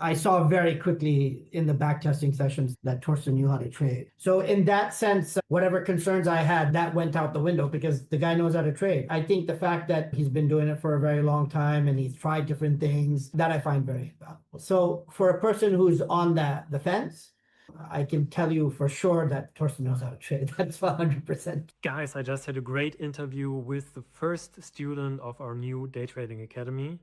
I saw very quickly in the backtesting sessions that Torsten knew how to trade. So in that sense, whatever concerns I had, that went out the window because the guy knows how to trade. I think the fact that he's been doing it for a very long time and he's tried different things, that I find very valuable. So for a person who's on the fence, I can tell you for sure that Torsten knows how to trade. That's 100%. Guys, I just had a great interview with the first student of our new day trading academy.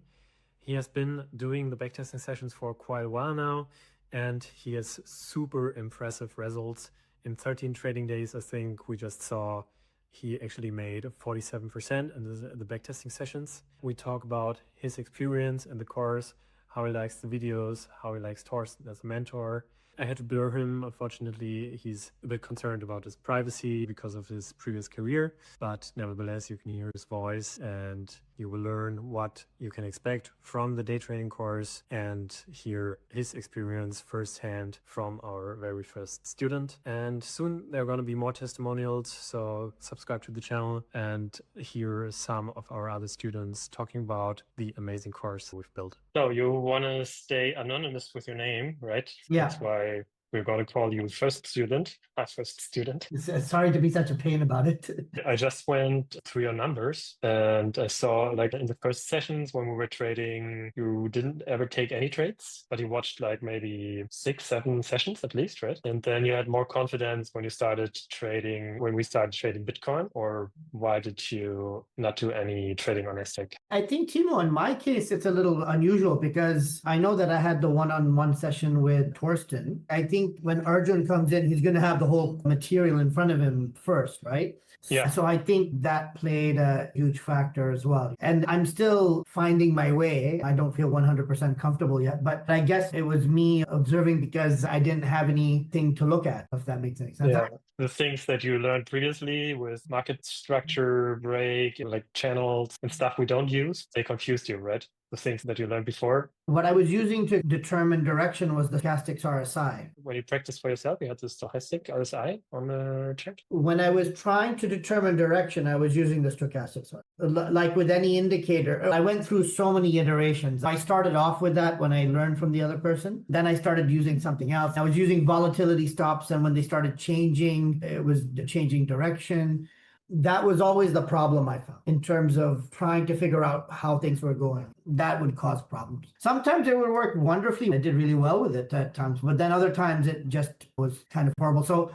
He has been doing the backtesting sessions for quite a while now, and he has super impressive results. In 13 trading days, I think we just saw he actually made 47% in the backtesting sessions. We talk about his experience in the course, how he likes the videos, how he likes Torsten as a mentor. I had to blur him, unfortunately. He's a bit concerned about his privacy because of his previous career, but nevertheless, you can hear his voice and you will learn what you can expect from the day trading course and hear his experience firsthand from our very first student. And soon there are going to be more testimonials, so subscribe to the channel and hear some of our other students talking about the amazing course we've built. So you want to stay anonymous with your name, right? Yeah. That's why we're going to call you first student, our first student. Sorry to be such a pain about it. I just went through your numbers and I saw like in the first sessions when we were trading, you didn't ever take any trades, but you watched like maybe 6, 7 sessions at least, right? And then you had more confidence when you started trading, when we started trading Bitcoin, or why did you not do any trading on Nasdaq? I think, Timo, in my case, it's a little unusual because I know that I had the one-on-one session with Torsten. I think when Arjun comes in, he's going to have the whole material in front of him first, right? Yeah. So I think that played a huge factor as well. And I'm still finding my way. I don't feel 100% comfortable yet, but I guess it was me observing because I didn't have anything to look at, if that makes any sense. Yeah. The things that you learned previously with market structure, break, like channels and stuff we don't use, they confused you, right? The things that you learned before. What I was using to determine direction was the stochastic RSI. When you practice for yourself, you had the stochastic RSI on the chart? When I was trying to determine direction, I was using the stochastic RSI. Like with any indicator, I went through so many iterations. I started off with that when I learned from the other person. Then I started using something else. I was using volatility stops, and when they started changing, it was changing direction. That was always the problem I found in terms of trying to figure out how things were going. That would cause problems. Sometimes it would work wonderfully. I did really well with it at times, but then other times it just was kind of horrible. So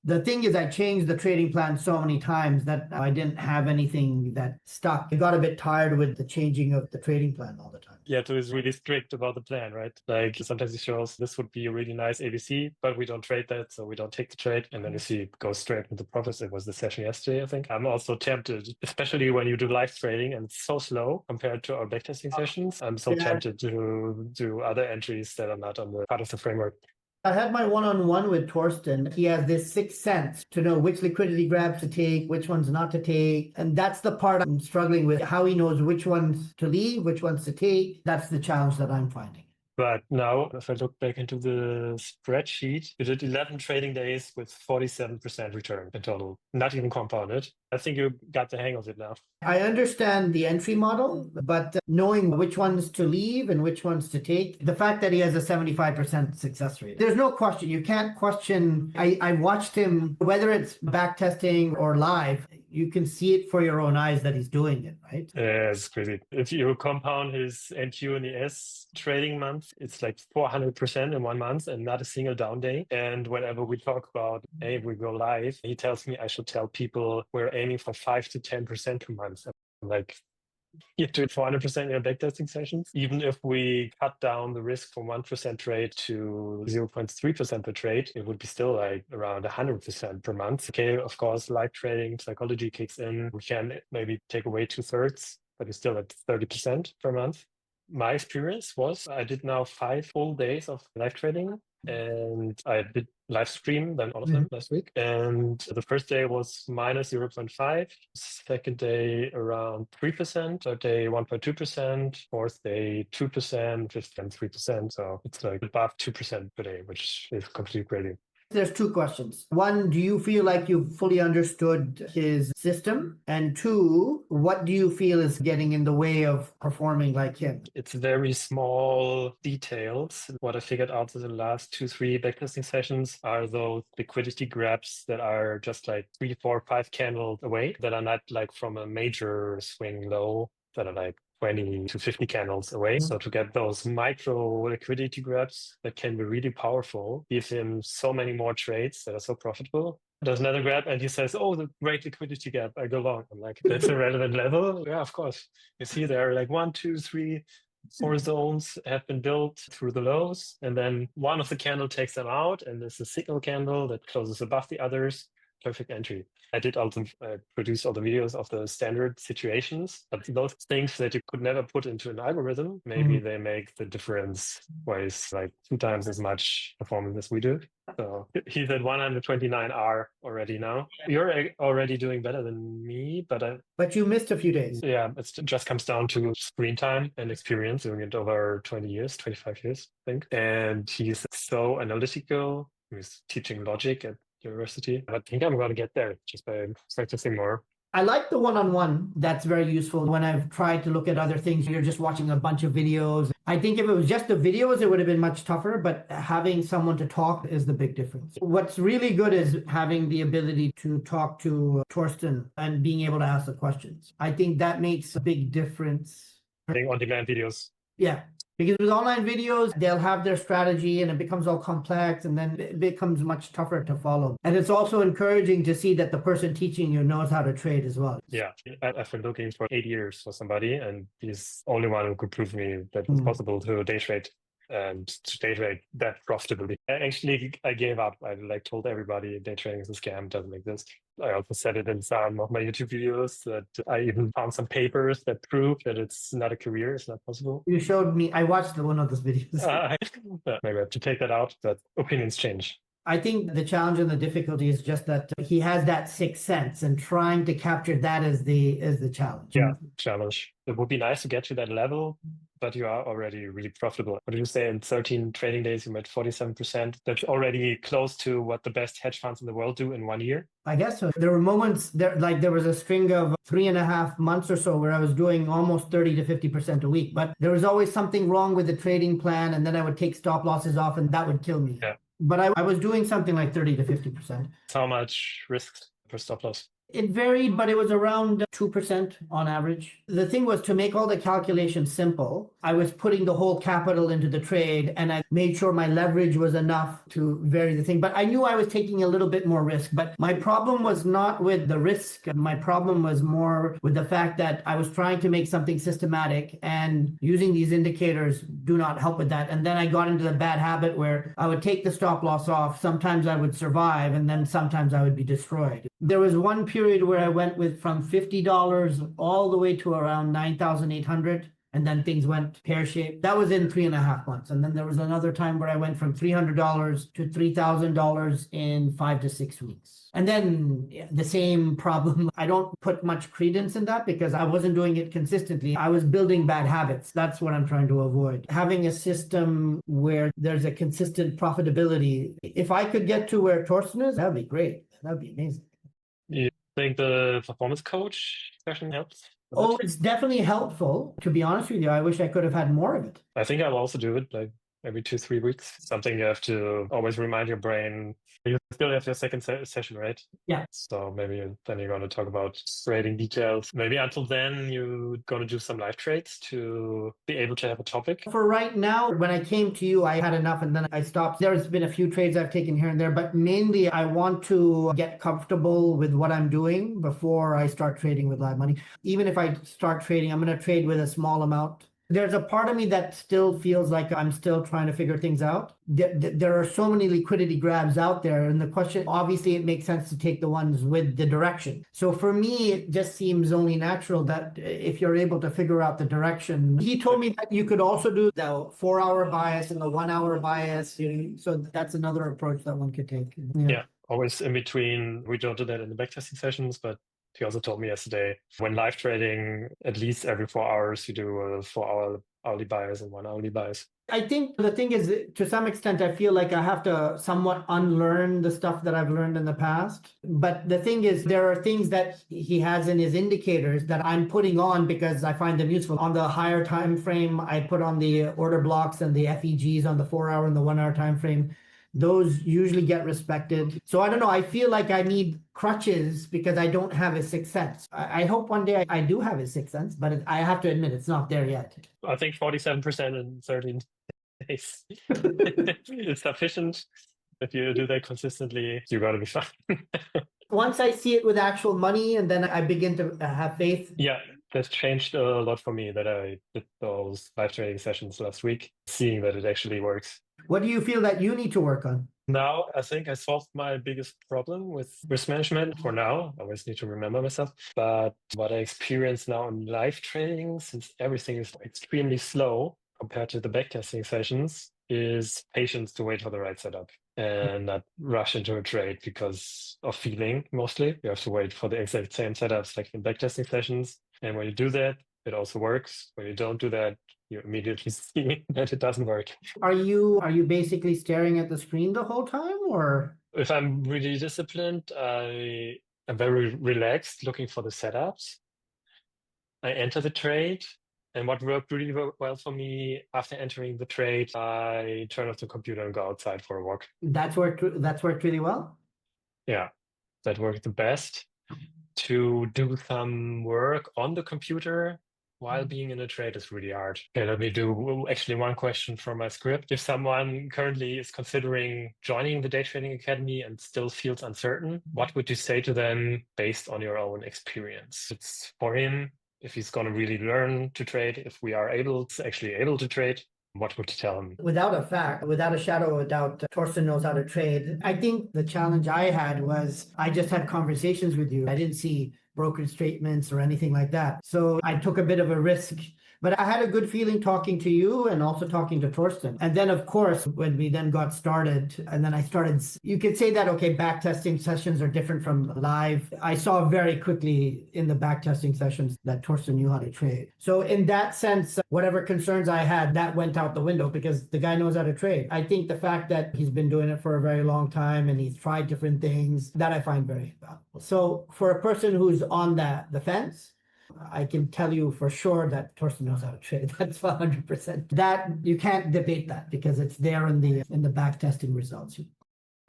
the thing is, I changed the trading plan so many times that I didn't have anything that stuck. I got a bit tired with the changing of the trading plan all the time. Yeah, it was really strict about the plan, right? Like sometimes it shows this would be a really nice ABC, but we don't trade that, so we don't take the trade. And then you see it goes straight into profits. It was the session yesterday, I think. I'm also tempted, especially when you do live trading and it's so slow compared to our backtesting sessions. I'm so tempted to do other entries that are not on the part of the framework. I had my one-on-one with Torsten. He has this sixth sense to know which liquidity grabs to take, which ones not to take. And that's the part I'm struggling with, how he knows which ones to leave, which ones to take. That's the challenge that I'm finding. But now, if I look back into the spreadsheet, you did 11 trading days with 47% return in total, not even compounded. I think you got the hang of it now. I understand the entry model, but knowing which ones to leave and which ones to take, the fact that he has a 75% success rate, there's no question. You can't question. I watched him, whether it's backtesting or live, you can see it for your own eyes that he's doing it, right? Yeah, it's crazy. If you compound his NQ and ES trading month, it's like 400% in 1 month and not a single down day. And whenever we talk about, hey, we go live, he tells me I should tell people we're aiming for 5 to 10% per month. I'm like, you do 400% in your backtesting sessions. Even if we cut down the risk from 1% trade to 0.3% per trade, it would be still like around 100% per month. Okay, of course, live trading psychology kicks in. We can maybe take away 2/3, but you're still at 30% per month. My experience was I did now 5 full days of live trading, and I did live stream then all of them last week. And the first day was minus 0.5, second day around 3%, third day 1.2%, fourth day 2%, fifth day 3%. So it's like above 2% per day, which is completely crazy. There's two questions. One, do you feel like you've fully understood his system? And two, what do you feel is getting in the way of performing like him? It's very small details. What I figured out in the last 2, 3 backtesting sessions are those liquidity grabs that are just like 3, 4, 5 candles away, that are not like from a major swing low, that are like 20 to 50 candles away. So to get those micro liquidity grabs that can be really powerful, give him so many more trades that are so profitable. There's another grab and he says, oh, the great liquidity gap, I go long. I'm like, that's a relevant level? Yeah, of course. You see there are like 1, 2, 3, 4 zones have been built through the lows. And then one of the candle takes them out and there's a signal candle that closes above the others. Perfect entry. I did also produce all the videos of the standard situations, but those things that you could never put into an algorithm, maybe they make the difference why it's like 2 times as much performance as we do. So he's at 129R already now. You're already doing better than me, But you missed a few days. Yeah, it just comes down to screen time and experience, doing it over 20 years, 25 years, I think. And he's so analytical. He's teaching logic at university. I think I'm going to get there just by practicing more. I like the one-on-one. That's very useful. When I've tried to look at other things, you're just watching a bunch of videos. I think if it was just the videos, it would have been much tougher, but having someone to talk is the big difference. What's really good is having the ability to talk to Torsten and being able to ask the questions. I think that makes a big difference. On-demand videos. Yeah. Because with online videos, they'll have their strategy and it becomes all complex and then it becomes much tougher to follow. And it's also encouraging to see that the person teaching you knows how to trade as well. Yeah, I've been looking for 8 years for somebody and he's the only one who could prove me that it's possible to day trade and to day trade that profitably. I gave up. I told everybody day trading is a scam, doesn't exist. I also said it in some of my YouTube videos that I even found some papers that prove that it's not a career, it's not possible. You showed me, I watched one of those videos. Maybe I have to take that out, but opinions change. I think the challenge and the difficulty is just that he has that sixth sense and trying to capture that as the challenge. Yeah, challenge. It would be nice to get to that level, but you are already really profitable. What did you say? In 13 trading days, you made 47%. That's already close to what the best hedge funds in the world do in 1 year. I guess so. There were moments there was a string of 3.5 months or so where I was doing almost 30 to 50% a week, but there was always something wrong with the trading plan. And then I would take stop losses off and that would kill me. Yeah. But I was doing something like 30 to 50%. How much risk per stop loss? It varied, but it was around 2% on average. The thing was to make all the calculations simple. I was putting the whole capital into the trade and I made sure my leverage was enough to vary the thing. But I knew I was taking a little bit more risk. But my problem was not with the risk. My problem was more with the fact that I was trying to make something systematic and using these indicators do not help with that. And then I got into the bad habit where I would take the stop loss off. Sometimes I would survive and then sometimes I would be destroyed. There was one period where I went with from $50 all the way to around 9,800. And then things went pear-shaped. That was in 3.5 months. And then there was another time where I went from $300 to $3,000 in 5 to 6 weeks. And then the same problem. I don't put much credence in that because I wasn't doing it consistently. I was building bad habits. That's what I'm trying to avoid. Having a system where there's a consistent profitability. If I could get to where Torsten is, that'd be great. That'd be amazing. You think the performance coach session helps? Oh, it's definitely helpful. To be honest with you, I wish I could have had more of it. I think I'll also do it like every 2-3 weeks. Something you have to always remind your brain. You still have your second session, right? Yeah. So maybe then you're going to talk about trading details. Maybe until then, you're going to do some live trades to be able to have a topic. For right now, when I came to you, I had enough and then I stopped. There's been a few trades I've taken here and there, but mainly I want to get comfortable with what I'm doing before I start trading with live money. Even if I start trading, I'm going to trade with a small amount. There's a part of me that still feels like I'm still trying to figure things out. There are so many liquidity grabs out there. And the question, obviously, it makes sense to take the ones with the direction. So for me, it just seems only natural that if you're able to figure out the direction. He told me that you could also do the 4-hour bias and the 1-hour bias. So that's another approach that one could take. Yeah, always in between. We don't do that in the backtesting sessions, but he also told me yesterday, when live trading, at least every 4 hours, you do a 4-hour hourly bias and one hourly bias. I think the thing is, to some extent, I feel like I have to somewhat unlearn the stuff that I've learned in the past. But the thing is, there are things that he has in his indicators that I'm putting on because I find them useful. On the higher time frame, I put on the order blocks and the FEGs on the 4-hour and the 1-hour time frame. Those usually get respected. So I don't know. I feel like I need crutches because I don't have a sixth sense. I hope one day I do have a sixth sense, but I have to admit it's not there yet. I think 47% in 13 days is sufficient. If you do that consistently, you're going to be fine. Once I see it with actual money and then I begin to have faith. Yeah, that's changed a lot for me that I did those live trading sessions last week, seeing that it actually works. What do you feel that you need to work on? Now, I think I solved my biggest problem with risk management for now. I always need to remember myself. But what I experience now in live trading, since everything is extremely slow compared to the backtesting sessions, is patience to wait for the right setup and not rush into a trade because of feeling mostly. You have to wait for the exact same setups like in backtesting sessions. And when you do that, it also works. When you don't do that, you immediately see that it doesn't work. Are you basically staring at the screen the whole time, or? If I'm really disciplined, I am very relaxed looking for the setups. I enter the trade, and what worked really well for me after entering the trade, I turn off the computer and go outside for a walk. That's worked really well? Yeah, that worked the best. To do some work on the computer while being in a trade is really hard. Okay, let me do actually one question from my script. If someone currently is considering joining the Day Trading Academy and still feels uncertain, what would you say to them based on your own experience? It's for him, if he's going to really learn to trade, if we are actually able to trade, what would you tell him? Without a shadow of a doubt, Torsten knows how to trade. I think the challenge I had was I just had conversations with you. I didn't see brokerage statements or anything like that. So I took a bit of a risk, but I had a good feeling talking to you and also talking to Torsten. And then, of course, when we then got started, and then I started, you could say that, okay, backtesting sessions are different from live. I saw very quickly in the backtesting sessions that Torsten knew how to trade. So in that sense, whatever concerns I had, that went out the window because the guy knows how to trade. I think the fact that he's been doing it for a very long time and he's tried different things, that I find very valuable. So for a person who's on the fence, I can tell you for sure that Torsten knows how to trade. That's 100%. That you can't debate that because it's there in the backtesting results.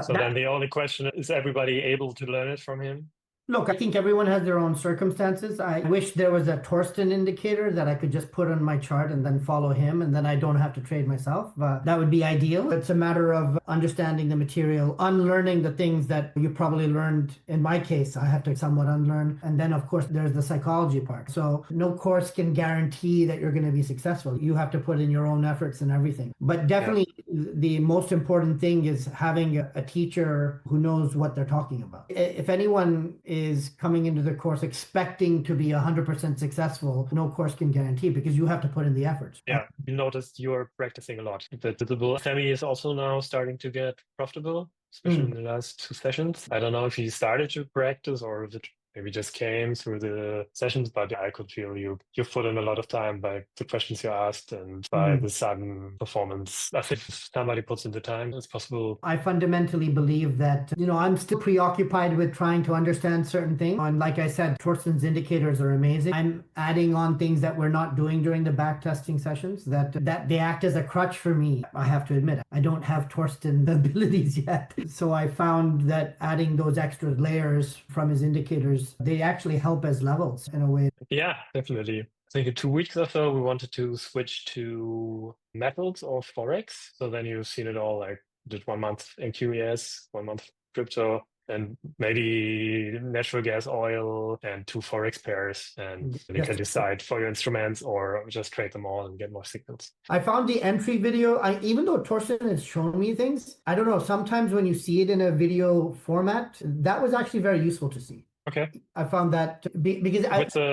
So then the only question is everybody able to learn it from him? Look, I think everyone has their own circumstances. I wish there was a Torsten indicator that I could just put on my chart and then follow him, and then I don't have to trade myself. That would be ideal. It's a matter of understanding the material, unlearning the things that you probably learned. In my case, I have to somewhat unlearn. And then, of course, there's the psychology part. So no course can guarantee that you're going to be successful. You have to put in your own efforts and everything. But definitely the most important thing is having a teacher who knows what they're talking about. If anyone is coming into the course expecting to be 100% successful, no course can guarantee because you have to put in the efforts. Yeah, you noticed you're practicing a lot. The visible semi is also now starting to get profitable, especially in the last 2 sessions. I don't know if he started to practice or if it maybe just came through the sessions, but I could feel you put in a lot of time by the questions you asked and by the sudden performance. I think if somebody puts in the time, it's possible. I fundamentally believe that, I'm still preoccupied with trying to understand certain things. And like I said, Torsten's indicators are amazing. I'm adding on things that we're not doing during the backtesting sessions that they act as a crutch for me. I have to admit, I don't have Torsten abilities yet. So I found that adding those extra layers from his indicators, they actually help as levels in a way. Yeah, definitely. I think in 2 weeks or so, we wanted to switch to metals or Forex. So then you've seen it all, like did 1 month in QES, 1 month crypto, and maybe natural gas, oil, and 2 Forex pairs. And you can decide for your instruments or just trade them all and get more signals. I found the entry video, even though Torsten has shown me things, I don't know, sometimes when you see it in a video format, that was actually very useful to see. Okay. I found that because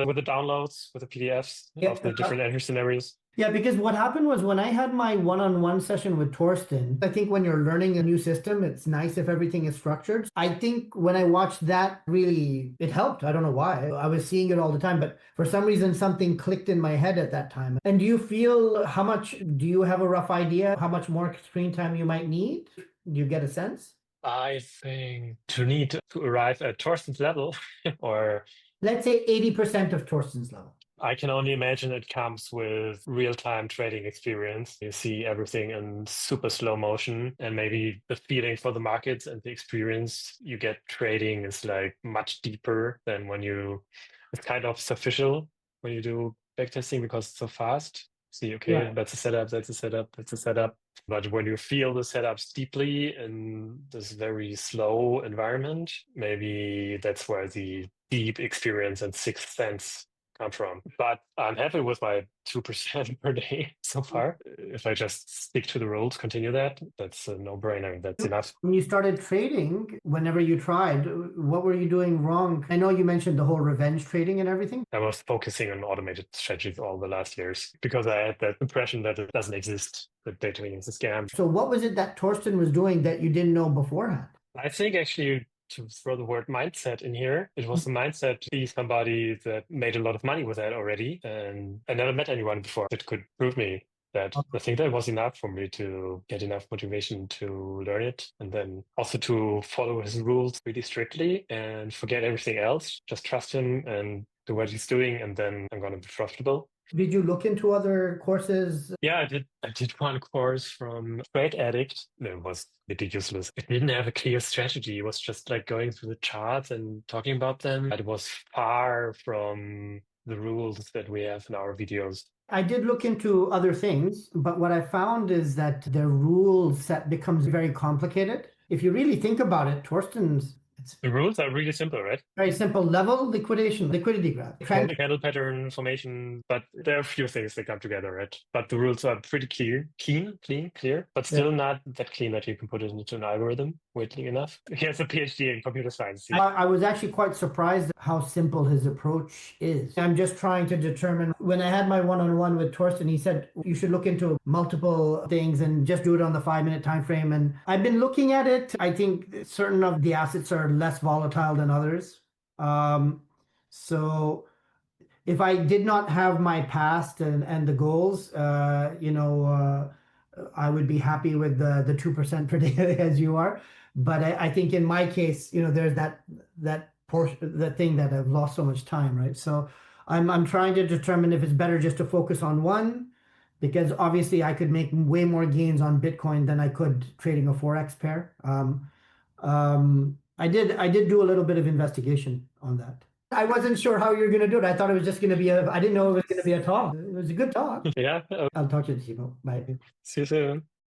with the downloads, with the PDFs of the different entry scenarios. Yeah, because what happened was when I had my one-on-one session with Torsten, I think when you're learning a new system, it's nice if everything is structured. I think when I watched that, really, it helped. I don't know why. I was seeing it all the time, but for some reason, something clicked in my head at that time. And do you feel do you have a rough idea how much more screen time you might need? Do you get a sense? I think to need to arrive at Torsten's level, or Let's say 80% of Torsten's level. I can only imagine it comes with real-time trading experience. You see everything in super slow motion, and maybe the feeling for the markets and the experience you get trading is like much deeper than it's kind of superficial when you do backtesting because it's so fast. See, okay, Yeah. that's a setup, that's a setup, that's a setup. But when you feel the setups deeply in this very slow environment, maybe that's where the deep experience and sixth sense come from. But I'm happy with my 2% per day so far. If I just stick to the rules, continue that's a no-brainer. That's enough. When you started trading, whenever you tried, what were you doing wrong? I know you mentioned the whole revenge trading and everything. I was focusing on automated strategies all the last years because I had that impression that it doesn't exist, that day trading is a scam. So what was it that Torsten was doing that you didn't know beforehand? I think actually, to throw the word mindset in here, it was the mindset to be somebody that made a lot of money with that already. And I never met anyone before that could prove me that. I think that was enough for me to get enough motivation to learn it. And then also to follow his rules really strictly and forget everything else. Just trust him and do what he's doing. And then I'm going to be profitable. Did you look into other courses? Yeah, I did one course from Trade Addict. It was ridiculous. It didn't have a clear strategy. It was just like going through the charts and talking about them. It was far from the rules that we have in our videos. I did look into other things, but what I found is that the rule set becomes very complicated. If you really think about it, it's The rules are really simple, right? very simple: level, liquidity graph. Candle pattern formation, but there are a few things that come together, right? But the rules are pretty clear, but still not that clean that you can put it into an algorithm weirdly enough. He has a PhD in computer science. I was actually quite surprised how simple his approach is. I'm just trying to determine, when I had my one-on-one with Torsten, he said you should look into multiple things and just do it on the 5-minute time frame. And I've been looking at it. I think certain of the assets are less volatile than others. So if I did not have my past and the goals, I would be happy with the 2% per day as you are. But I think in my case, there's that portion, the thing that I've lost so much time, right? So I'm trying to determine if it's better just to focus on one, because obviously I could make way more gains on Bitcoin than I could trading a Forex pair. I did do a little bit of investigation on that. I wasn't sure how you were going to do it. I thought it was just going to be I didn't know it was going to be a talk. It was a good talk. Yeah. I'll talk to you, Timo. Bye. See you soon.